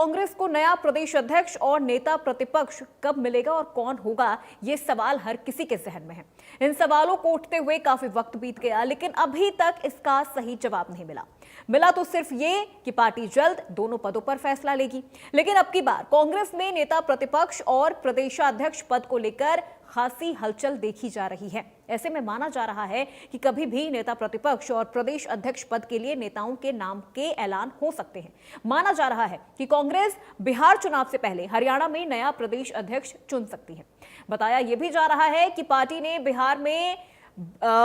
कांग्रेस को नया प्रदेश अध्यक्ष और नेता प्रतिपक्ष कब मिलेगा और कौन होगा, ये सवाल हर किसी के जहन में है। इन सवालों को उठते हुए काफी वक्त बीत गया, लेकिन अभी तक इसका सही जवाब नहीं मिला तो सिर्फ ये कि पार्टी जल्द दोनों पदों पर फैसला लेगी। लेकिन अब की बार कांग्रेस में नेता प्रतिपक्ष और प्रदेशाध्यक्ष पद को लेकर खासी हलचल देखी जा रही है। ऐसे में माना जा रहा है कि कभी भी नेता प्रतिपक्ष और प्रदेश अध्यक्ष पद के लिए नेताओं के नाम के ऐलान हो सकते हैं। माना जा रहा है कि कांग्रेस बिहार चुनाव से पहले हरियाणा में नया प्रदेश अध्यक्ष चुन सकती है। बताया यह भी जा रहा है कि पार्टी ने बिहार में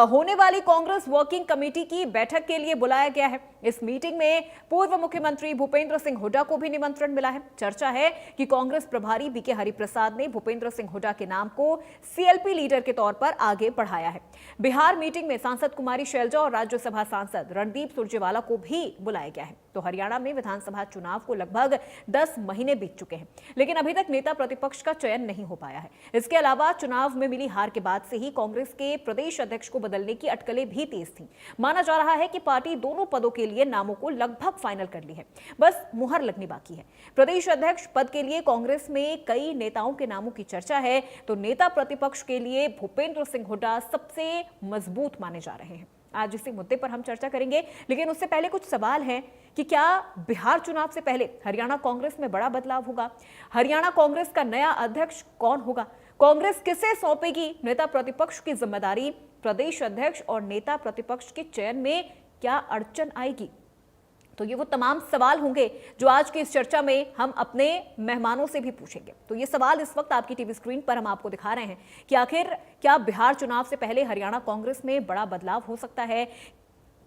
होने वाली कांग्रेस वर्किंग कमेटी की बैठक के लिए बुलाया गया है। इस मीटिंग में पूर्व मुख्यमंत्री भूपेंद्र सिंह हुड्डा को भी निमंत्रण मिला है। चर्चा है कि कांग्रेस प्रभारी बीके हरिप्रसाद ने भूपेंद्र सिंह हुड्डा के नाम को सीएलपी लीडर के तौर पर आगे बढ़ाया है। बिहार मीटिंग में सांसद कुमारी शैलजा और राज्यसभा सांसद रणदीप सुरजेवाला को भी बुलाया गया है। तो हरियाणा में विधानसभा चुनाव को लगभग 10 महीने बीत चुके हैं, लेकिन अभी तक नेता प्रतिपक्ष का चयन नहीं हो पाया है। इसके अलावा चुनाव में मिली हार के बाद से ही कांग्रेस के प्रदेश अध्यक्ष को बदलने की अटकलें भी तेज थीं। माना जा रहा है कि पार्टी दोनों पदों के लिए नामों को लगभग फाइनल कर ली है, बस मुहर लगनी बाकी है। प्रदेश अध्यक्ष पद के लिए कांग्रेस में कई नेताओं के नामों की चर्चा है, तो नेता प्रतिपक्ष के लिए भूपेंद्र सिंह हुड्डा सबसे मजबूत माने जा रहे हैं। आज इसी मुद्दे पर हम चर्चा करेंगे, लेकिन उससे पहले कुछ सवाल हैं कि क्या बिहार चुनाव से पहले हरियाणा कांग्रेस में बड़ा बदलाव होगा? हरियाणा कांग्रेस का नया अध्यक्ष कौन होगा? कांग्रेस किसे सौंपेगी नेता प्रतिपक्ष की जिम्मेदारी? प्रदेश अध्यक्ष और नेता प्रतिपक्ष के चयन में क्या अड़चन आएगी? तो ये वो तमाम सवाल होंगे जो आज की इस चर्चा में हम अपने मेहमानों से भी पूछेंगे। तो ये सवाल इस वक्त आपकी टीवी स्क्रीन पर हम आपको दिखा रहे हैं कि आखिर क्या बिहार चुनाव से पहले हरियाणा कांग्रेस में बड़ा बदलाव हो सकता है?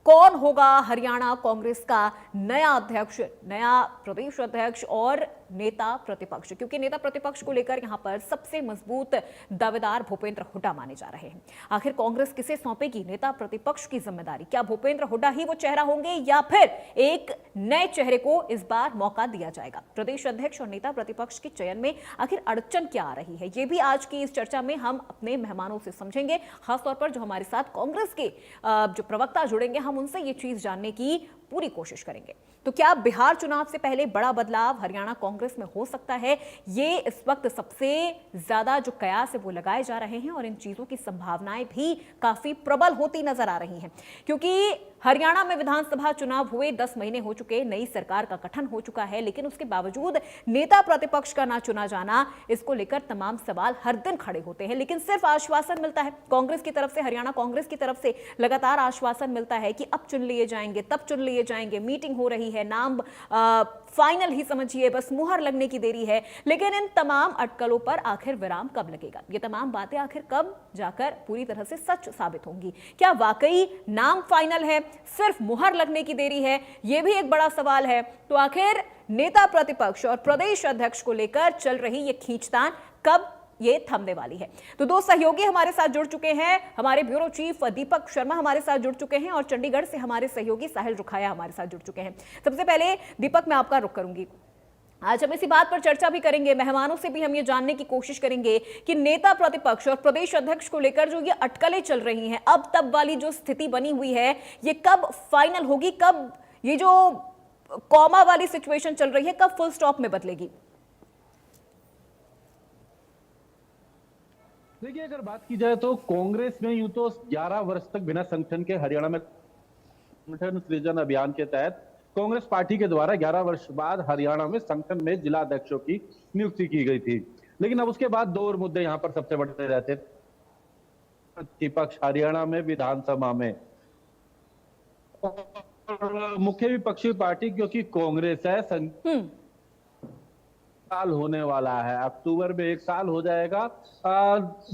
कौन होगा हरियाणा कांग्रेस का नया अध्यक्ष, नया प्रदेश अध्यक्ष और नेता प्रतिपक्ष? क्योंकि नेता प्रतिपक्ष को लेकर यहां पर सबसे मजबूत दावेदार भूपेंद्र हुड्डा माने जा रहे हैं। आखिर कांग्रेस किसे सौंपेगी नेता प्रतिपक्ष की जिम्मेदारी? क्या भूपेंद्र हुड्डा ही वो चेहरा होंगे या फिर एक नए चेहरे को इस बार मौका दिया जाएगा? प्रदेश अध्यक्ष और नेता प्रतिपक्ष के चयन में आखिर अड़चन क्या आ रही है, ये भी आज की इस चर्चा में हम अपने मेहमानों से समझेंगे। खासतौर पर जो हमारे साथ कांग्रेस के जो प्रवक्ता जुड़ेंगे, हम उनसे ये चीज जानने की पूरी कोशिश करेंगे। तो क्या बिहार चुनाव से पहले बड़ा बदलाव हरियाणा कांग्रेस में हो सकता है? ये इस वक्त सबसे ज्यादा जो कयास है वो लगाए जा रहे हैं और इन चीजों की संभावनाएं भी काफी प्रबल होती नजर आ रही हैं, क्योंकि हरियाणा में विधानसभा चुनाव हुए 10 महीने हो चुके, नई सरकार का गठन हो चुका है, लेकिन उसके बावजूद नेता प्रतिपक्ष का ना चुना जाना, इसको लेकर तमाम सवाल हर दिन खड़े होते हैं। लेकिन सिर्फ आश्वासन मिलता है कांग्रेस की तरफ से, हरियाणा कांग्रेस की तरफ से लगातार आश्वासन मिलता है कि अब चुन लिए जाएंगे, तब चुन लिए जाएंगे, मीटिंग हो रही है, नाम फाइनल ही समझिए, बस मुहर लगने की देरी है। लेकिन इन तमाम अटकलों पर आखिर विराम कब लगेगा? ये तमाम बातें आखिर कब जाकर पूरी तरह से सच साबित होंगी? क्या वाकई नाम फाइनल है, सिर्फ मुहर लगने की देरी है? यह भी एक बड़ा सवाल है। तो आखिर नेता प्रतिपक्ष और प्रदेश अध्यक्ष को लेकर चल रही ये खींचतान कब ये थमने वाली है? तो दो सहयोगी हमारे साथ जुड़ चुके हैं। हमारे ब्यूरो चीफ दीपक शर्मा हमारे साथ जुड़ चुके हैं और चंडीगढ़ से हमारे सहयोगी साहिल रुखाया हमारे साथ जुड़ चुके हैं। सबसे पहले दीपक, मैं आपका रुख करूंगी। आज हम इसी बात पर चर्चा भी करेंगे, मेहमानों से भी हम ये जानने की कोशिश करेंगे कि नेता प्रतिपक्ष और प्रदेश अध्यक्ष को लेकर जो ये अटकलें चल रही हैं, अब तब वाली जो स्थिति बनी हुई है, ये कब फाइनल होगी? कब ये जो कॉमा वाली सिचुएशन चल रही है, कब फुल स्टॉप में बदलेगी? देखिए, अगर बात की जाए तो कांग्रेस में यूं तो 11 वर्ष तक बिना संगठन के हरियाणा में संगठन सृजन अभियान के तहत कांग्रेस पार्टी के द्वारा 11 वर्ष बाद हरियाणा में संगठन में जिला अध्यक्षों की नियुक्ति की गई थी। लेकिन अब उसके बाद दो और मुद्दे यहाँ पर सबसे बड़े रहते थे। प्रतिपक्ष हरियाणा में विधानसभा में और मुख्य विपक्षी पार्टी क्योंकि कांग्रेस है, साल होने वाला है, अक्टूबर में 1 साल हो जाएगा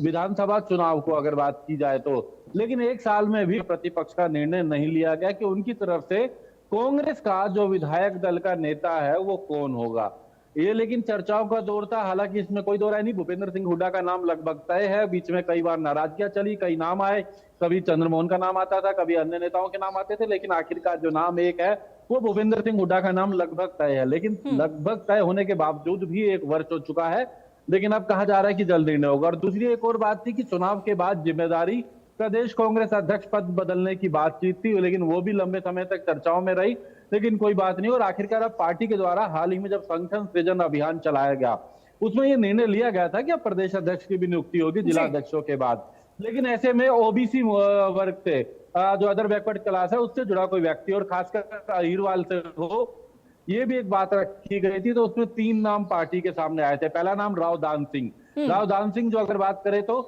विधानसभा चुनाव को अगर बात की जाए तो। लेकिन 1 साल में भी प्रतिपक्ष का निर्णय नहीं लिया गया कि उनकी तरफ से कांग्रेस का जो विधायक दल का नेता है वो कौन होगा। ये लेकिन चर्चाओं का दौर था, हालांकि इसमें कोई दो राय नहीं, भूपेंद्र सिंह हुड्डा का नाम लगभग तय है। बीच में कई बार नाराजगियां चली, कई नाम आए, कभी चंद्रमोहन का नाम आता था, कभी अन्य नेताओं के नाम आते थे, लेकिन आखिरकार जो नाम एक है वो भूपेंद्र सिंह हुड्डा का नाम लगभग तय है। लेकिन लगभग तय होने के बावजूद भी 1 वर्ष हो चुका है, लेकिन अब कहा जा रहा है कि जल्द निर्णय होगा। और दूसरी एक और बात थी कि चुनाव के बाद जिम्मेदारी प्रदेश कांग्रेस अध्यक्ष पद बदलने की बातचीत थी, लेकिन वो भी लंबे समय तक चर्चाओं में रही। लेकिन कोई बात नहीं। और आखिरकार अब पार्टी के द्वारा हाल ही में जब संगठन सृजन अभियान चलाया गया, उसमें ये निर्णय लिया गया था कि अब प्रदेश अध्यक्ष की भी नियुक्ति होगी जिला अध्यक्षों के बाद। लेकिन ऐसे में ओबीसी वर्ग से जो अदर बैकवर्ड क्लास है उससे जुड़ा कोई व्यक्ति, और खासकर अहिरवाल से हो, ये भी एक बात रखी गई थी। तो उसमें 3 नाम पार्टी के सामने आए थे। पहला नाम राव दान सिंह, राव दान सिंह जो अगर बात करें तो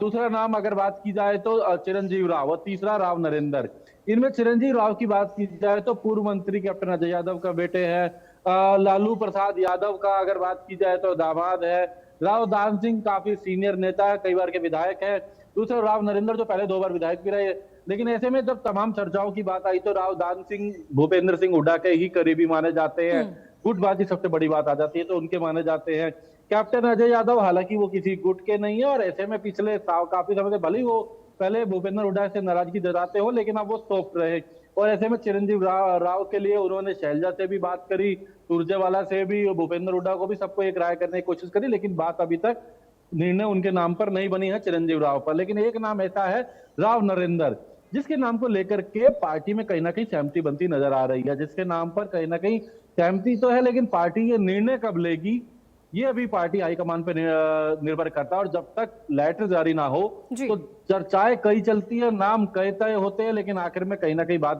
दूसरा नाम अगर बात की जाए तो चिरंजीव राव, और तीसरा राव नरेंद्र। इनमें चिरंजीव राव की बात की जाए तो पूर्व मंत्री कैप्टन अजय यादव का बेटे हैं। लालू प्रसाद यादव का अगर बात की जाए तो दामाद है। राव दान सिंह काफी सीनियर नेता है, कई बार के विधायक है। दूसरा राव नरेंद्र जो पहले 2 बार विधायक भी रहे। लेकिन ऐसे में जब तमाम चर्चाओं की बात आई तो राव दान सिंह भूपेंद्र सिंह हुड्डा के ही करीबी माने जाते हैं। गुटबाजी सबसे बड़ी बात आ जाती है तो उनके माने जाते हैं। कैप्टन अजय यादव हालांकि वो किसी गुट के नहीं है, और ऐसे में पिछले काफी समय से भले वो पहले भूपेंद्र हुड्डा से नाराजगी जताते हो, लेकिन अब वो सॉफ्ट रहे। और ऐसे में चिरंजीव राव के लिए उन्होंने शैलजा से भी बात करी, सुरजेवाला से भी, भूपेंद्र हुड्डा को भी, सबको एक राय करने की कोशिश करी। लेकिन बात अभी तक निर्णय उनके नाम पर नहीं बनी है, चिरंजीव राव पर। लेकिन एक नाम ऐसा है राव नरेंद्र, जिसके नाम को लेकर के पार्टी में कहीं ना कहीं सहमति बनती नजर आ रही है। जिसके नाम पर कहीं ना कहीं सहमति तो है, लेकिन पार्टी ये निर्णय कब लेगी ये अभी पार्टी हाईकमान पर निर्भर करता है। और जब तक लेटर जारी ना हो तो चर्चाएं कई चलती है, नाम कई तय होते हैं, लेकिन आखिर में कहीं ना कहीं बात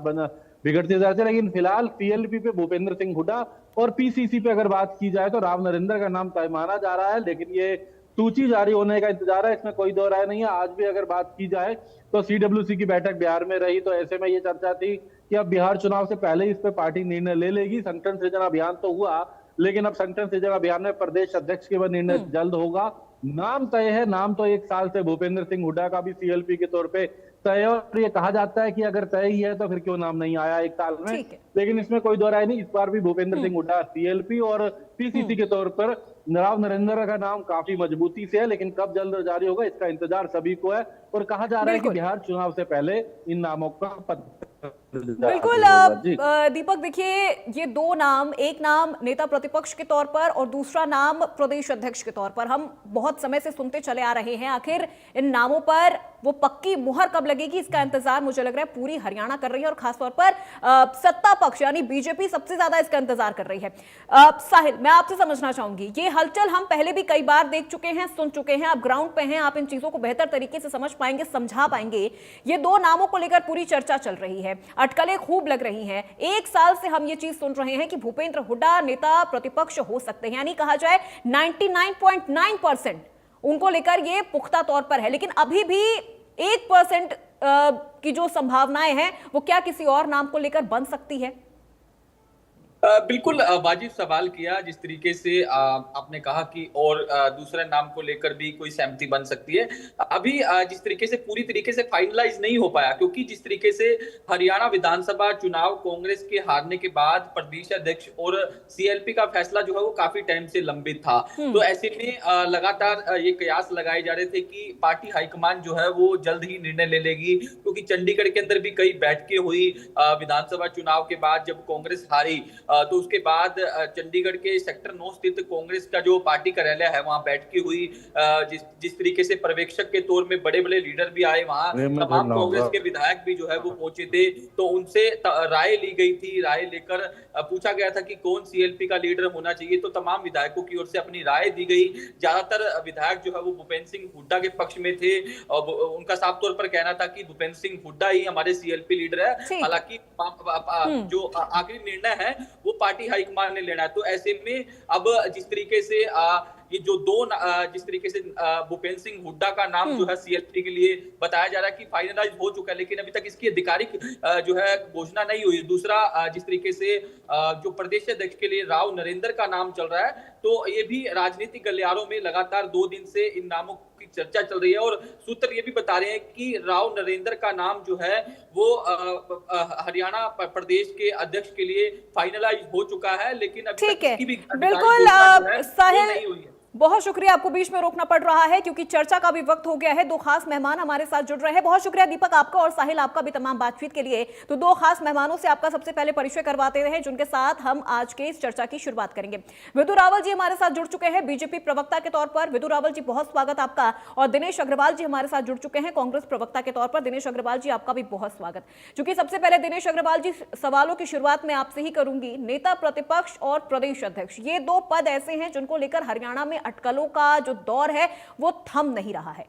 बिगड़ती जाती है। लेकिन फिलहाल सीएलपी पे भूपेंद्र सिंह हुड्डा और पीसीसी पे अगर बात की जाए तो राव नरेंद्र का नाम तय माना जा रहा है। लेकिन ये सूची जारी होने का इंतजार है, इसमें कोई दो राय नहीं है। आज भी अगर बात की जाए तो सीडब्ल्यूसी की बैठक बिहार में रही, तो ऐसे में ये चर्चा थी कि अब बिहार चुनाव से पहले ही इस पे पार्टी निर्णय ले लेगी। संगठन सृजन अभियान तो हुआ, लेकिन अब संगठन सृजन अभियान में प्रदेश अध्यक्ष के बाद निर्णय जल्द होगा। नाम तय है, नाम तो 1 साल से भूपेंद्र सिंह हुड्डा का भी सीएलपी के तौर पे तय है। और ये कहा जाता है कि अगर तय ही है तो फिर क्यों नाम नहीं आया 1 साल में। लेकिन इसमें कोई दो राय नहीं, इस बार भी भूपेंद्र सिंह हुड्डा सीएलपी और पीसीसी के तौर पर राव नरेंद्र का नाम काफी मजबूती से है। लेकिन कब जल्द जारी होगा इसका इंतजार सभी को है। और कहा जा रहा है कि बिहार चुनाव से पहले इन नामों का बिल्कुल दीपक, देखिए ये 2 नाम, एक नाम नेता प्रतिपक्ष के तौर पर और दूसरा नाम प्रदेश अध्यक्ष के तौर पर, हम बहुत समय से सुनते चले आ रहे हैं। आखिर इन नामों पर वो पक्की मुहर कब लगेगी इसका इंतजार मुझे लग रहा है पूरी हरियाणा कर रही है, और खासतौर पर सत्ता पक्ष यानी बीजेपी सबसे ज्यादा इसका इंतजार कर रही है। साहिल, मैं आपसे समझना चाहूंगी, ये हलचल हम पहले भी कई बार देख चुके हैं, सुन चुके हैं, आप ग्राउंड पे हैं, आप इन चीजों को बेहतर तरीके से समझ पाएंगे, समझा पाएंगे। ये 2 नामों को लेकर पूरी चर्चा चल रही है, अटकलें खूब लग रही हैं। 1 साल से हम ये चीज सुन रहे हैं कि भूपेंद्र हुड्डा नेता प्रतिपक्ष हो सकते हैं, यानी कहा जाए 99.9% उनको लेकर ये पुख्ता तौर पर है। लेकिन अभी भी 1% की जो संभावनाएं हैं वो क्या किसी और नाम को लेकर बन सकती है? बिल्कुल वाजिब सवाल किया। जिस तरीके से आपने कहा कि और दूसरे नाम को लेकर भी कोई सहमति बन सकती है, अभी जिस तरीके से पूरी तरीके से फाइनलाइज नहीं हो पाया, क्योंकि जिस तरीके से हरियाणा विधानसभा चुनाव कांग्रेस के हारने के बाद प्रदेश अध्यक्ष और सीएलपी का फैसला जो है वो काफी टाइम से लंबित था। तो ऐसे में लगातार ये कयास लगाए जा रहे थे कि पार्टी हाईकमान जो है वो जल्द ही निर्णय ले लेगी, क्योंकि चंडीगढ़ के अंदर भी कई बैठकें हुई विधानसभा चुनाव के बाद जब कांग्रेस हारी। तो उसके बाद चंडीगढ़ के सेक्टर 9 स्थित कांग्रेस का जो पार्टी कार्यालय है वहां बैठकें हुई। जिस तरीके से पर्यवेक्षक के तौर में बड़े बड़े लीडर भी आए, वहां तमाम कांग्रेस के विधायक भी जो है वो पहुंचे थे। तो उनसे राय ली गई थी, राय लेकर पूछा गया था कि कौन सीएलपी का लीडर होना चाहिए। तो तमाम विधायकों की ओर से अपनी राय दी गई। ज्यादातर विधायक जो है वो भूपेंद्र सिंह हुड्डा के पक्ष में थे और उनका साफ तौर पर कहना था कि भूपेंद्र सिंह हुड्डा ही हमारे सीएलपी लीडर है। हालांकि जो आखिरी निर्णय है वो पार्टी हाईकमान ने लेना है। तो ऐसे में अब जिस तरीके से ये जो 2 जिस तरीके से भूपेंद्र सिंह हुड्डा का नाम जो है सीएलपी के लिए बताया जा रहा है कि फाइनलाइज हो चुका है, लेकिन अभी तक इसकी आधिकारिक जो है घोषणा नहीं हुई। दूसरा जिस तरीके से जो प्रदेश अध्यक्ष के लिए राव नरेंद्र का नाम चल रहा है, तो ये भी राजनीतिक गलियारों में लगातार 2 दिन से इन नामों की चर्चा चल रही है। और सूत्र ये भी बता रहे हैं कि राव नरेंद्र का नाम जो है वो हरियाणा प्रदेश के अध्यक्ष के लिए फाइनलाइज हो चुका है, लेकिन अभी तक इसकी भी बिल्कुल साहिल, बहुत शुक्रिया, आपको बीच में रोकना पड़ रहा है क्योंकि चर्चा का भी वक्त हो गया है। दो खास मेहमान हमारे साथ जुड़ रहे हैं। बहुत शुक्रिया दीपक आपका और साहिल आपका भी तमाम बातचीत के लिए। तो दो खास मेहमानों से आपका सबसे पहले परिचय करवाते हैं जिनके साथ हम आज के इस चर्चा की शुरुआत करेंगे। विदु रावल जी हमारे साथ जुड़ चुके हैं बीजेपी प्रवक्ता के तौर पर। विदु रावल जी बहुत स्वागत आपका। और दिनेश अग्रवाल जी हमारे साथ जुड़ चुके हैं कांग्रेस प्रवक्ता के तौर पर। दिनेश अग्रवाल जी आपका भी बहुत स्वागत। चूंकि सबसे पहले दिनेश अग्रवाल जी सवालों की शुरुआत में आपसे ही करूंगी। नेता प्रतिपक्ष और प्रदेश अध्यक्ष, ये दो पद ऐसे हैं जिनको लेकर हरियाणा में अटकलों का जो दौर है वो थम नहीं रहा है।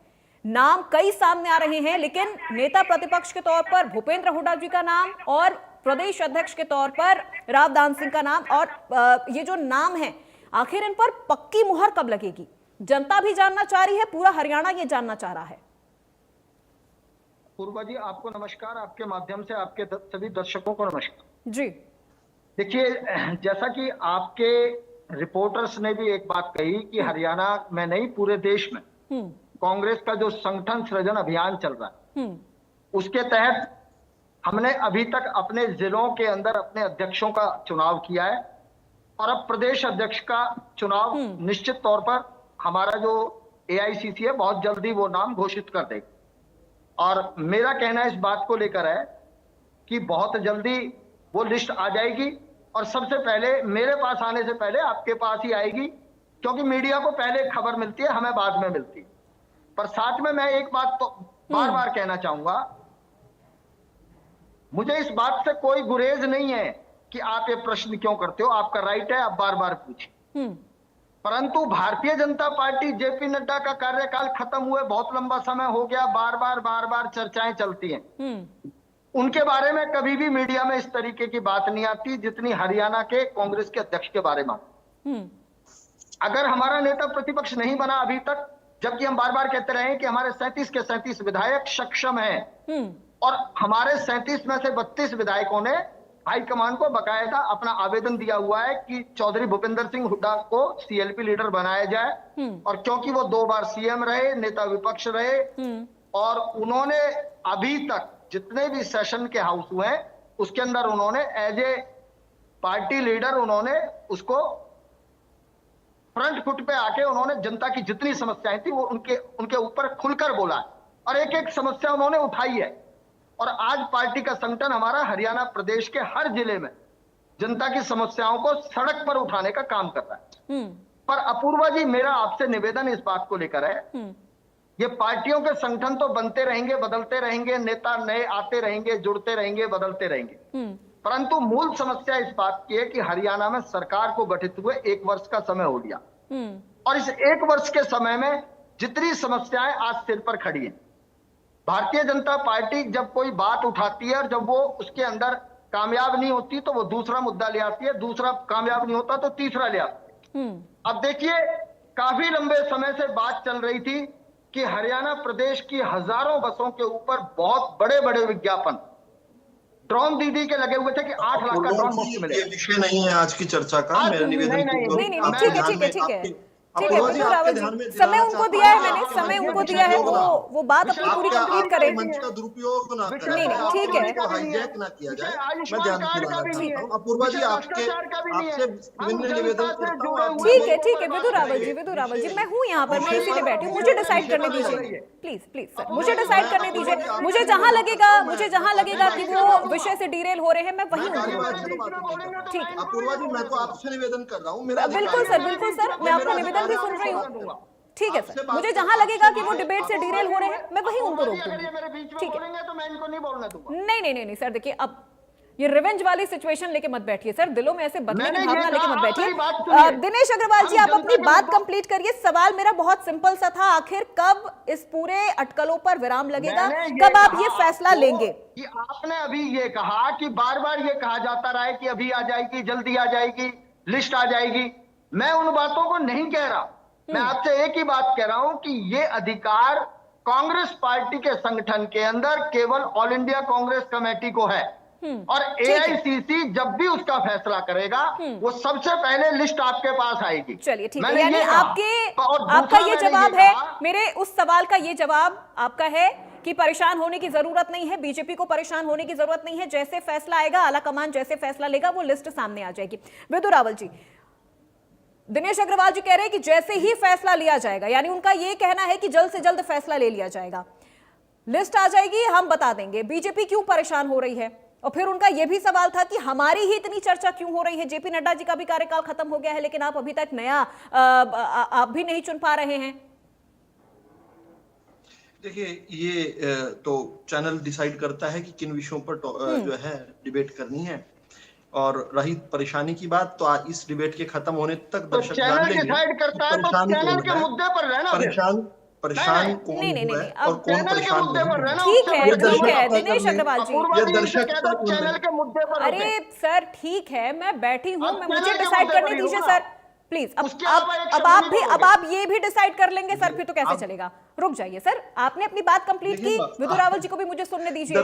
नाम कई सामने आ रहे हैं, लेकिन नेता प्रतिपक्ष के तौर पर भूपेंद्र हुड्डा जी का नाम और प्रदेश अध्यक्ष के तौर पर रावदान सिंह का नाम, और ये जो नाम है आखिर इन पर पक्की मुहर कब लगेगी, जनता भी जानना चाह रही है, पूरा हरियाणा ये जानना चाह रहा है। पूर्वा जी आपको नमस्कार, आपके माध्यम से आपके सभी दर्शकों को नमस्कार जी। देखिए, जैसा कि आपके रिपोर्टर्स ने भी एक बात कही कि हरियाणा में नहीं पूरे देश में कांग्रेस का जो संगठन सृजन अभियान चल रहा है उसके तहत हमने अभी तक अपने जिलों के अंदर अपने अध्यक्षों का चुनाव किया है और अब प्रदेश अध्यक्ष का चुनाव निश्चित तौर पर हमारा जो एआईसीसी है बहुत जल्दी वो नाम घोषित कर देगा। और मेरा कहना इस बात को लेकर है कि बहुत जल्दी वो लिस्ट आ जाएगी और सबसे पहले मेरे पास आने से पहले आपके पास ही आएगी, क्योंकि मीडिया को पहले खबर मिलती है, हमें बाद में मिलती है। पर साथ में मैं एक बात तो बार बार कहना चाहूंगा, मुझे इस बात से कोई गुरेज नहीं है कि आप ये प्रश्न क्यों करते हो, आपका राइट है, आप बार बार पूछिए। परंतु भारतीय जनता पार्टी जेपी नड्डा का कार्यकाल खत्म हुए बहुत लंबा समय हो गया, बार बार चर्चाएं चलती हैं। उनके बारे में कभी भी मीडिया में इस तरीके की बात नहीं आती जितनी हरियाणा के कांग्रेस के अध्यक्ष के बारे में। अगर हमारा नेता प्रतिपक्ष नहीं बना अभी तक, जबकि हम बार बार कहते रहे कि हमारे 37 के 37 विधायक सक्षम हैं और हमारे 37 में से 32 विधायकों ने हाईकमान को बकायदा अपना आवेदन दिया हुआ है कि चौधरी भूपेंद्र सिंह हुड्डा को सीएलपी लीडर बनाया जाए। और क्योंकि वो 2 बार सीएम रहे, नेता विपक्ष रहे और उन्होंने अभी तक जितने भी सेशन के हाउस हुए उसके अंदर उन्होंने एज ए पार्टी लीडर उन्होंने उसको फ्रंट फुट पे आके उन्होंने जनता की जितनी समस्याएं थी वो उनके ऊपर खुलकर बोला और एक एक समस्या उन्होंने उठाई है। और आज पार्टी का संगठन हमारा हरियाणा प्रदेश के हर जिले में जनता की समस्याओं को सड़क पर उठाने का काम कर रहा है। पर अपूर्वा जी, मेरा आपसे निवेदन इस बात को लेकर है, ये पार्टियों के संगठन तो बनते रहेंगे, बदलते रहेंगे, नेता नए आते रहेंगे, जुड़ते रहेंगे, बदलते रहेंगे, परंतु मूल समस्या इस बात की है कि हरियाणा में सरकार को गठित हुए 1 वर्ष का समय हो गया और इस 1 वर्ष के समय में जितनी समस्याएं आज सिर पर खड़ी हैं, भारतीय जनता पार्टी जब कोई बात उठाती है और जब वो उसके अंदर कामयाब नहीं होती तो वो दूसरा मुद्दा ले आती है, दूसरा कामयाब नहीं होता तो तीसरा ले आती है। अब देखिए, काफी लंबे समय से बात चल रही थी कि हरियाणा प्रदेश की हजारों बसों के ऊपर बहुत बड़े बड़े विज्ञापन ड्रोन दीदी के लगे हुए थे कि 8 लाख का ड्रोन मुफ्त मिलेगा। ये विषय नहीं है आज की चर्चा का, मेरा निवेदन नहीं, ठीक है विदु रावल जी, समय उनको दिया है मैंने, समय उनको दिया है, वो बात अपनी पूरी कंप्लीट करें। मंच का दुरुपयोग ना करें, नहीं, ठीक है, हाईजैक ना किया जाए। मैं ध्यान दिलाना चाहता हूं अपूर्वा जी, आपसे विनम्र निवेदन करता हूं। ठीक है विदु रावल जी, मैं हूं यहाँ पर, मैं इसीलिए बैठी हूँ, मुझे डिसाइड करने दीजिए प्लीज सर, मुझे डिसाइड करने दीजिए। मुझे जहां लगेगा कि वो विषय से डिरेल हो रहे हैं, मैं वहीं ठीक है। अपूर्वा जी, मैं तो आपसे निवेदन कर रहा हूँ, बिल्कुल सर, मैं आपका निवेदन भी सुन रही हूँ। ठीक है सर, मुझे जहां लगेगा कि वो डिबेट से डिरेल हो रहे हैं, मैं वहीं उनको रोक दूंगी। ठीक है, नहीं सर, देखिए अब ये रिवेंज वाली सिचुएशन लेके मत बैठिए सर, दिलों में ऐसे बदले की भावना लेके मत बैठिए। दिनेश अग्रवाल जी, आप अपनी बात कंप्लीट करिए। सवाल मेरा बहुत सिंपल सा था, आखिर कब इस पूरे अटकलों पर विराम लगेगा, कब आप ये फैसला लेंगे? कि आपने अभी ये कहा कि बार बार ये कहा जाता रहा है कि अभी आ जाएगी, जल्दी आ जाएगी, लिस्ट आ जाएगी। मैं उन बातों को नहीं कह रहा, मैं आपसे एक ही बात कह रहा हूं कि ये अधिकार कांग्रेस पार्टी के संगठन के अंदर केवल ऑल इंडिया कांग्रेस कमेटी को है और एआईसीसी जब भी उसका फैसला करेगा वो सबसे पहले लिस्ट आपके पास आएगी। चलिए ठीक है, यानी आपका ये जवाब है मेरे उस सवाल का, ये जवाब आपका है कि परेशान होने की जरूरत नहीं है, बीजेपी को परेशान होने की जरूरत नहीं है, जैसे फैसला आएगा, आला कमान जैसे फैसला लेगा वो लिस्ट सामने आ जाएगी। विदु रावल जी, दिनेश अग्रवाल जी कह रहे हैं कि जैसे ही फैसला लिया जाएगा, यानी उनका ये कहना है कि जल्द से जल्द फैसला ले लिया जाएगा, लिस्ट आ जाएगी, हम बता देंगे। बीजेपी क्यों परेशान हो रही है? और फिर उनका यह भी सवाल था कि हमारी ही इतनी चर्चा क्यों हो रही है? जेपी नड्डा जी का भी कार्यकाल खत्म हो गया है, लेकिन आप अभी तक नया आप भी नहीं चुन पा रहे हैं। देखिए, ये तो चैनल डिसाइड करता है कि किन विषयों पर जो है डिबेट करनी है। और रही परेशानी की बात, तो इस डिबेट के खत्म होने तक दर्शक जान लेंगे डिसाइड करता है, तो चैनल के मुद्दे पर रहना। परेशान कौन हुआ है और कौन परेशान नहीं। ठीक है दिनेश अग्रवाल जी, ये दर्शक चैनल के मुद्दे पर। अरे सर ठीक है, मैं बैठी हूँ, मैं मुझे डिसाइड करने दीजिए सर प्लीज। अब आप ये भी डिसाइड कर लेंगे सर, फिर तो कैसे चलेगा? रुक जाइए सर, आपने अपनी बात कंप्लीट की, विधु रावल जी को भी मुझे सुनने दीजिए।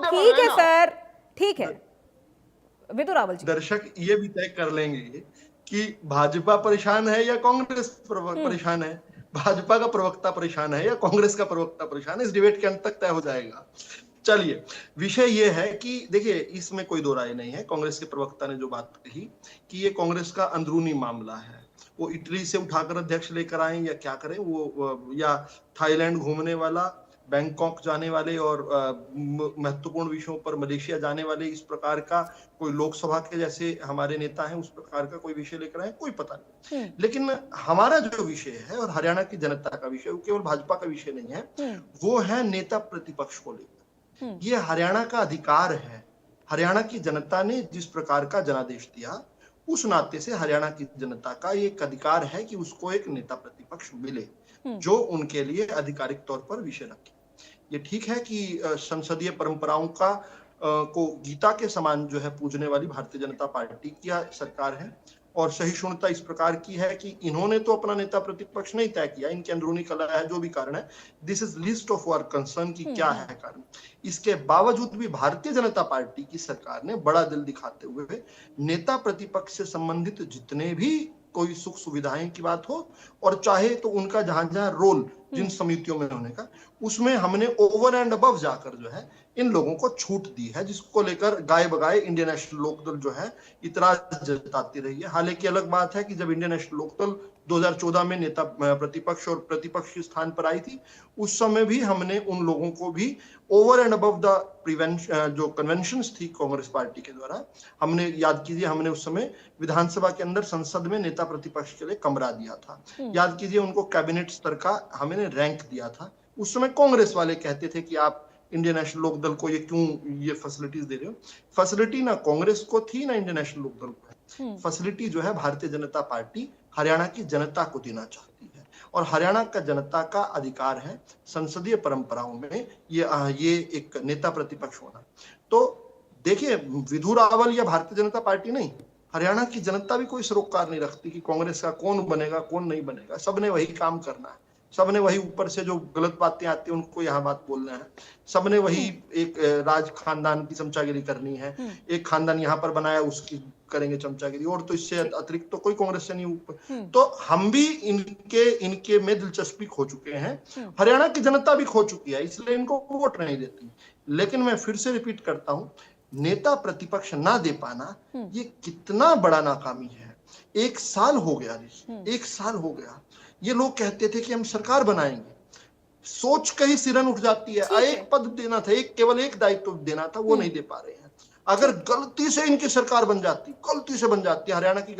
ठीक है सर, ठीक है विधु रावल जी। दर्शक ये भी तय कर लेंगे कि भाजपा परेशान है या कांग्रेस परेशान है, भाजपा का प्रवक्ता परेशान है या कांग्रेस का प्रवक्ता परेशान है। इस डिबेट के अंत तक तय हो जाएगा। चलिए, विषय ये है कि देखिए, इसमें कोई दो राय नहीं है। कांग्रेस के प्रवक्ता ने जो बात कही कि ये कांग्रेस का अंदरूनी मामला है, वो इटली से उठाकर अध्यक्ष लेकर आए या क्या करें, वो या थाईलैंड घूमने वाला, बैंकॉक जाने वाले और महत्वपूर्ण विषयों पर मलेशिया जाने वाले, इस प्रकार का कोई लोकसभा के जैसे हमारे नेता हैं, उस प्रकार का कोई विषय लेकर आए, कोई पता नहीं। लेकिन हमारा जो विषय है और हरियाणा की जनता का विषय, वो केवल भाजपा का विषय नहीं है, वो है नेता प्रतिपक्ष को लेकर। ये हरियाणा का अधिकार है। हरियाणा की जनता ने जिस प्रकार का जनादेश दिया, उस नाते से हरियाणा की जनता का एक अधिकार है कि उसको एक नेता प्रतिपक्ष मिले जो उनके लिए आधिकारिक तौर पर विषय रखे। ये ठीक है कि संसदीय परंपराओं का को गीता के समान जो है पूजने वाली भारतीय जनता पार्टी की सरकार है, और सहिष्णुता इस प्रकार की है कि इन्होंने तो अपना नेता प्रतिपक्ष नहीं तय किया, इनके अंदरूनी कला है, जो भी कारण है, this is list of our concern कि क्या है कारण। इसके बावजूद भी भारतीय जनता पार्टी की सरकार ने बड़ा दिल दिखाते हुए नेता प्रतिपक्ष से संबंधित जितने भी कोई सुख सुविधाएं की बात हो, और चाहे तो उनका जहां जहां रोल जिन समितियों में होने का, उसमें हमने ओवर एंड अबव जाकर जो है इन लोगों को छूट दी है, जिसको लेकर गाय बगाए इंडियन नेशनल लोकदल जो है इतराज जताती रही है। हालांकि अलग बात है कि जब इंडियन नेशनल लोकदल 2014 में नेता प्रतिपक्ष और प्रतिपक्ष के स्थान पर आई थी, उस समय भी हमने उन लोगों को भी over and above the prevention जो कन्वेंशंस थी कांग्रेस पार्टी के द्वारा, हमने, याद कीजिए, हमने उस समय विधानसभा के अंदर संसद में नेता प्रतिपक्ष के लिए कमरा दिया था। याद कीजिए, उनको कैबिनेट स्तर का हमने रैंक दिया था। उस समय कांग्रेस वाले कहते थे कि आप इंडियन नेशनल लोकदल को ये क्यों ये फैसिलिटीज दे रहे हो। फैसिलिटी ना कांग्रेस को थी ना इंडियन नेशनल लोकदल को है। फैसिलिटी जो है भारतीय जनता पार्टी हरियाणा की जनता को देना चाहती है, और हरियाणा का जनता का अधिकार है संसदीय परंपराओं में ये एक नेता प्रतिपक्ष होना। तो देखिए, विधु रावल या भारतीय जनता पार्टी नहीं, हरियाणा की जनता भी कोई सरोकार नहीं रखती कि कांग्रेस का कौन बनेगा कौन नहीं बनेगा। सबने वही काम करना है, सबने वही ऊपर से जो गलत बातें आती है उनको यहाँ बात बोलना है, सबने वही एक राज खानदान की चमचागिरी करनी है, एक खानदान यहाँ पर बनाया उसकी करेंगे चमचागिरी, और तो इससे अतिरिक्त तो कोई कांग्रेस से नहीं ऊपर। तो हम भी इनके में दिलचस्पी खो चुके हैं, हरियाणा की जनता भी खो चुकी है, इसलिए इनको वोट नहीं देती। लेकिन मैं फिर से रिपीट करता हूं, नेता प्रतिपक्ष ना दे पाना ये कितना बड़ा नाकामी है। 1 साल हो गया, 1 साल हो गया, ये लोग कहते थे कि हम सरकार बनाएंगे, सोच कहीं सिरन उठ जाती है। एक पद देना था, केवल एक दायित्व देना था, वो नहीं दे पा रहे हैं। अगर गलती से इनकी सरकार बन जाती, गलती से बन जाती, हरियाणा की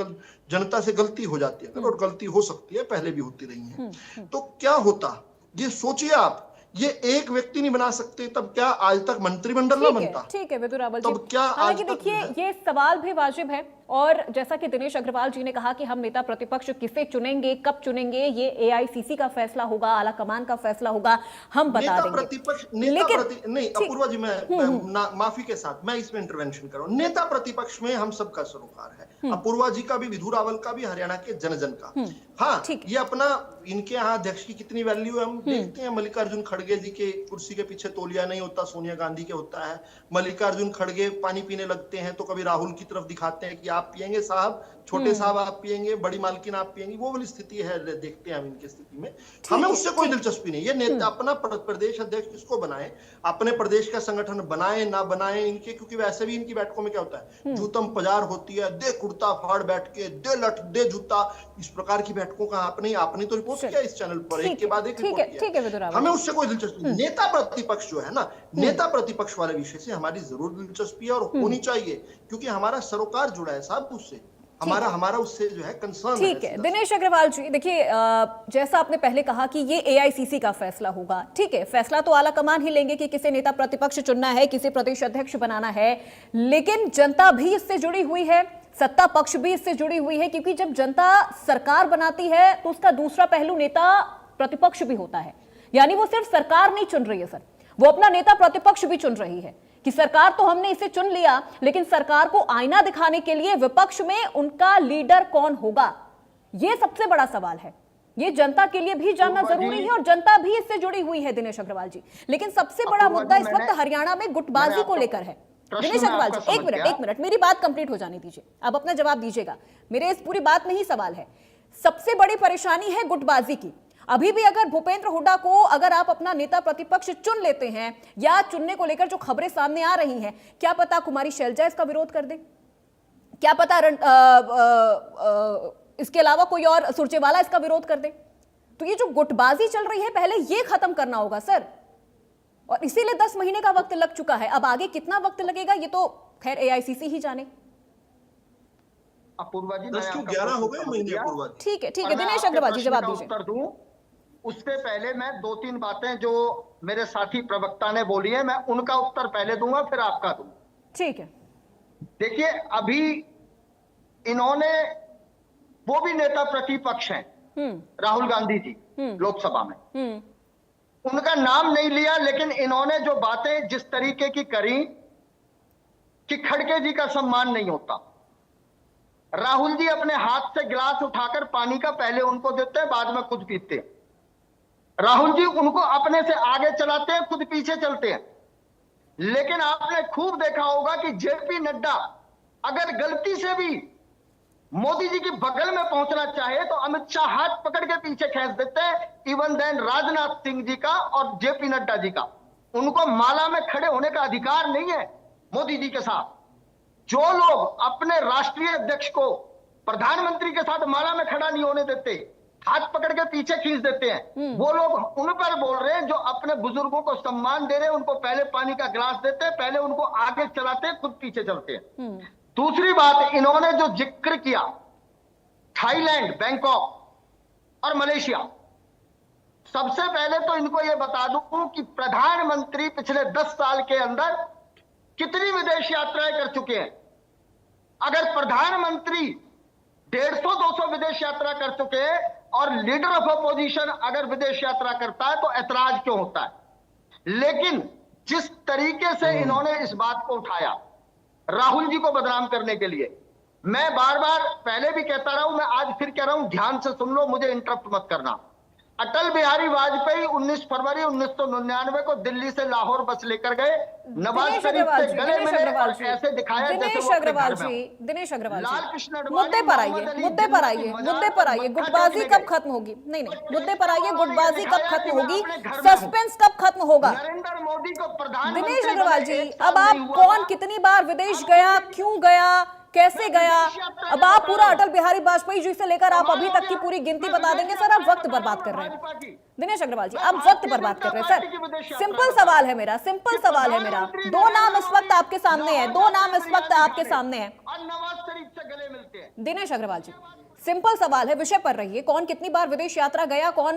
जनता से गलती हो जाती है, और गलती हो सकती है, पहले भी होती रही है, तो क्या होता ये सोचिए आप। ये एक व्यक्ति नहीं बना सकते, तब क्या आज तक मंत्रिमंडल ना बनता? ठीक है विधु रावल जी, तब क्या? हालांकि देखिए, ये सवाल भी वाजिब है, और जैसा कि दिनेश अग्रवाल जी ने कहा कि हम नेता प्रतिपक्ष किसे चुनेंगे, कब चुनेंगे, ये एआईसीसी का फैसला होगा, आला कमान का फैसला होगा, हम बता देंगे। लेकिन नहीं, अपूर्वा जी, मैं माफी के साथ मैं इसमें इंटरवेंशन करूं। नेता प्रतिपक्ष में हम सबका सरोकार है, अपूर्वा जी का भी, विधु रावल का भी, हरियाणा के जन का। हाँ, ये अपना इनके यहाँ अध्यक्ष की कितनी वैल्यू है हम देखते हैं। मल्लिकार्जुन खड़गे जी के कुर्सी के पीछे तौलिया नहीं होता, सोनिया गांधी के होता है। मल्लिकार्जुन खड़गे पानी पीने लगते हैं तो कभी राहुल की तरफ दिखाते हैं कि आप पियेंगे साहब, छोटे साहब आप पियेंगे, बड़ी मालकिन आप पियेंगे, वो वाली स्थिति है। देखते हैं हम इनकी स्थिति में, हमें उससे कोई दिलचस्पी नहीं। ये नेता अपना प्रदेश अध्यक्ष किसको बनाए, अपने प्रदेश का संगठन बनाए ना बनाए इनके, क्योंकि वैसे भी इनकी बैठकों में क्या होता है, जूतम पजार होती है, दे कुर्ता फाड़ बैठ के, दे लठ दे जूता, इस प्रकार की बैठकों का आपने तो रिपोर्ट किया इस चैनल पर, एक के बाद एक रिपोर्ट किया। हमें उससे कोई दिलचस्पी नहीं। नेता प्रतिपक्ष जो है ना, नेता प्रतिपक्ष वाले विषय से हमारी जरूर दिलचस्पी है और होनी चाहिए, क्योंकि हमारा सरोकार जुड़ा है साहब उससे, हमारा उससे जो है कंसर्न। ठीक है दिनेश अग्रवाल जी, देखिए जैसा आपने पहले कहा कि ये एआईसीसी का फैसला होगा, ठीक है, फैसला तो आला कमान ही लेंगे कि किसे नेता प्रतिपक्ष चुनना है, किसे प्रदेश अध्यक्ष बनाना है, लेकिन जनता भी इससे जुड़ी हुई है, सत्ता पक्ष भी इससे जुड़ी हुई है, क्योंकि जब जनता सरकार बनाती है तो उसका दूसरा पहलू नेता प्रतिपक्ष भी होता है। यानी वो सिर्फ सरकार नहीं चुन रही है सर, वो अपना नेता प्रतिपक्ष भी चुन रही है कि सरकार तो हमने इसे चुन लिया, लेकिन सरकार को आईना दिखाने के लिए विपक्ष में उनका लीडर कौन होगा, यह सबसे बड़ा सवाल है। ये जनता के लिए भी जानना जरूरी है और जनता भी इससे जुड़ी हुई है दिनेश अग्रवाल जी। लेकिन सबसे बड़ा मुद्दा इस वक्त हरियाणा में गुटबाजी को लेकर है। दिनेश अग्रवाल जी एक मिनट मेरी बात कंप्लीट हो जाने दीजिए, अब अपना जवाब दीजिएगा। मेरे इस पूरी बात में ही सवाल है, सबसे बड़ी परेशानी है गुटबाजी की। अभी भी अगर भूपेंद्र हुड्डा को अगर आप अपना नेता प्रतिपक्ष चुन लेते हैं, या चुनने को लेकर जो खबरें सामने आ रही हैं, क्या पता कुमारी शैलजा इसका विरोध कर दे, क्या पता इसके अलावा कोई और सुरजेवाला इसका विरोध कर दे। तो ये जो गुटबाजी चल रही है पहले ये खत्म करना होगा सर, और इसीलिए 10 महीने का वक्त लग चुका है। अब आगे कितना वक्त लगेगा ये तो खैर एआईसीसी ही जाने। अपूर्वा जी 10 क्यों 11 हो गए महीने अपूर्वा जी। ठीक है दिनेश अग्रवाल जी जवाब दीजिए। उत्तर दूं उससे पहले मैं 2-3 बातें जो मेरे साथी प्रवक्ता ने बोली है, मैं उनका उत्तर पहले दूंगा फिर आपका दूंगा। ठीक है। देखिए अभी इन्होंने, वो भी नेता प्रतिपक्ष हैं राहुल गांधी जी लोकसभा में, उनका नाम नहीं लिया, लेकिन इन्होंने जो बातें जिस तरीके की करी कि खड़गे जी का सम्मान नहीं होता, राहुल जी अपने हाथ से गिलास उठाकर पानी का पहले उनको देते हैं, बाद में खुद पीते हैं। राहुल जी उनको अपने से आगे चलाते हैं, खुद पीछे चलते हैं। लेकिन आपने खूब देखा होगा कि जेपी नड्डा अगर गलती से भी मोदी जी की बगल में पहुंचना चाहे तो अमित शाह हाथ पकड़ के पीछे खींच देते हैं। इवन देन राजनाथ सिंह जी का और जेपी नड्डा जी का, उनको माला में खड़े होने का अधिकार नहीं है मोदी जी के साथ। जो लोग अपने राष्ट्रीय अध्यक्ष को प्रधानमंत्री के साथ माला में खड़ा नहीं होने देते, हाथ पकड़ के पीछे खींच देते हैं, वो लोग उन पर बोल रहे हैं जो अपने बुजुर्गों को सम्मान दे रहे हैं, उनको पहले पानी का गिलास देते हैं, पहले उनको आगे चलाते हैं, खुद पीछे चलते हैं। दूसरी बात, इन्होंने जो जिक्र किया थाईलैंड, बैंकॉक और मलेशिया, सबसे पहले तो इनको यह बता दूं कि प्रधानमंत्री पिछले 10 साल के अंदर कितनी विदेश यात्राएं कर चुके हैं। अगर प्रधानमंत्री 150-200 विदेश यात्रा कर चुके हैं और लीडर ऑफ अपोजिशन अगर विदेश यात्रा करता है तो ऐतराज क्यों होता है। लेकिन जिस तरीके से इन्होंने इस बात को उठाया राहुल जी को बदनाम करने के लिए, मैं बार बार पहले भी कहता रहा हूं, मैं आज फिर कह रहा हूं, ध्यान से सुन लो, मुझे इंटरप्ट मत करना। अटल बिहारी वाजपेयी 19 फरवरी 1999 को दिल्ली से लाहौर बस लेकर गए, नवाज शरीफ से गले मिले और ऐसे दिखाया जैसे वो अपने घर में हो। दिनेश अग्रवाल जी, लाल कृष्ण मुद्दे पर आइए, गुटबाजी कब खत्म होगी? नहीं, मुद्दे पर आइए, गुटबाजी कब खत्म होगी, सस्पेंस कब खत्म होगा? नरेंद्र मोदी को प्रधानमंत्री, दिनेश अग्रवाल जी, अब आप कौन कितनी बार विदेश गया, क्यों गया, कैसे गया, अब आप पूरा अटल बिहारी वाजपेयी जी से लेकर आप अभी तक की पूरी गिनती बता देंगे सर? आप वक्त बर्बाद कर रहे हैं दिनेश अग्रवाल जी, आप वक्त बर्बाद कर रहे हैं सर। सिंपल सवाल है मेरा, दो नाम इस वक्त आपके सामने है, आपके सामने है और नवाज शरीफ से गले मिलते हैं। दिनेश अग्रवाल जी, सिंपल सवाल है, विषय पर रहिए। कौन कितनी बार विदेश यात्रा गया, कौन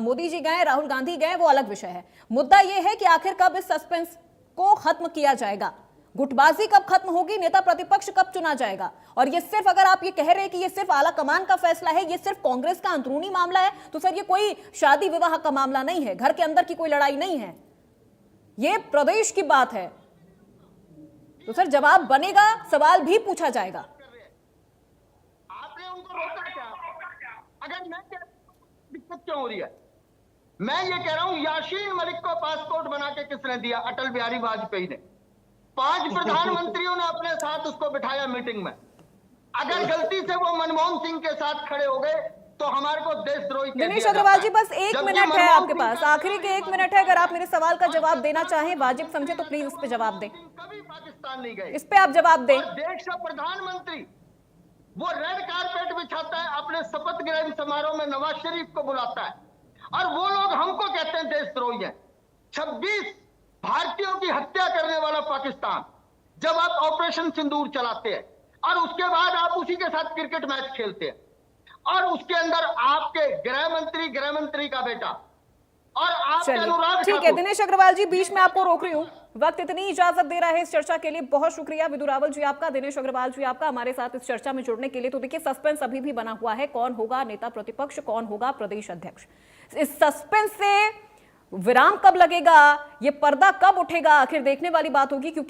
मोदी जी गए, राहुल गांधी गए, वो अलग विषय है। मुद्दा यह है कि आखिर कब इस सस्पेंस को खत्म किया जाएगा, गुटबाजी कब खत्म होगी, नेता प्रतिपक्ष कब चुना जाएगा। और ये सिर्फ, अगर आप ये कह रहे हैं कि ये सिर्फ आला कमान का फैसला है, ये सिर्फ कांग्रेस का अंदरूनी मामला है, तो सर ये कोई शादी विवाह का मामला नहीं है, घर के अंदर की कोई लड़ाई नहीं है, ये प्रदेश की बात है। तो सर जवाब बनेगा, सवाल भी पूछा जाएगा। आपने उनको रोका क्या? अगर मैं दिक्कत क्यों हो रही है? मैं ये कह रहा हूं, यासीन मलिक को पासपोर्ट बना के किसने दिया? अटल बिहारी वाजपेयी ने। 5 प्रधानमंत्रियों ने अपने साथ उसको बिठाया मीटिंग में। अगर गलती से वो मनमोहन सिंह के साथ खड़े हो गए तो हमारे को देशद्रोही कह दिनेश दिया अग्रवाल जाता जी, है। बस एक जबकि मिनट है मनमोहन आपके सिंह पास, का आखिरी के 1 मिनट है। अगर आप मेरे सवाल का जवाब देना चाहें, वाजिब समझे तो प्लीज उस पर जवाब दें। कभी पाकिस्तान नहीं गए। इस पे आप जवाब दें। और देश का प्रधानमंत्री वो रेड कारपेट बिछाता है, अपने शपथ ग्रहण समारोह में नवाज शरीफ को बुलाता है, और वो लोग हमको कहते हैं देशद्रोही है। 26 भारतीयों की हत्या करने वाला पाकिस्तान, जब आप ऑपरेशन सिंदूर चलाते हैं और उसके बाद आप उसी के साथ क्रिकेट मैच खेलते हैं, और उसके अंदर आपके गृह मंत्री का बेटा और आपके अनुराग ठीक है ठाकुर। दिनेश अग्रवाल जी, बीच में आपको रोक रही हूँ, वक्त इतनी इजाजत दे रहा है इस चर्चा के लिए। बहुत शुक्रिया विदुरावल जी आपका, दिनेश अग्रवाल जी आपका हमारे साथ इस चर्चा में जुड़ने के लिए। तो देखिए, सस्पेंस अभी भी बना हुआ है, कौन होगा नेता प्रतिपक्ष, कौन होगा प्रदेश अध्यक्ष। इस सस्पेंस से विराम कब लगेगा, ये पर्दा कब उठेगा, आखिर देखने वाली बात होगी। क्योंकि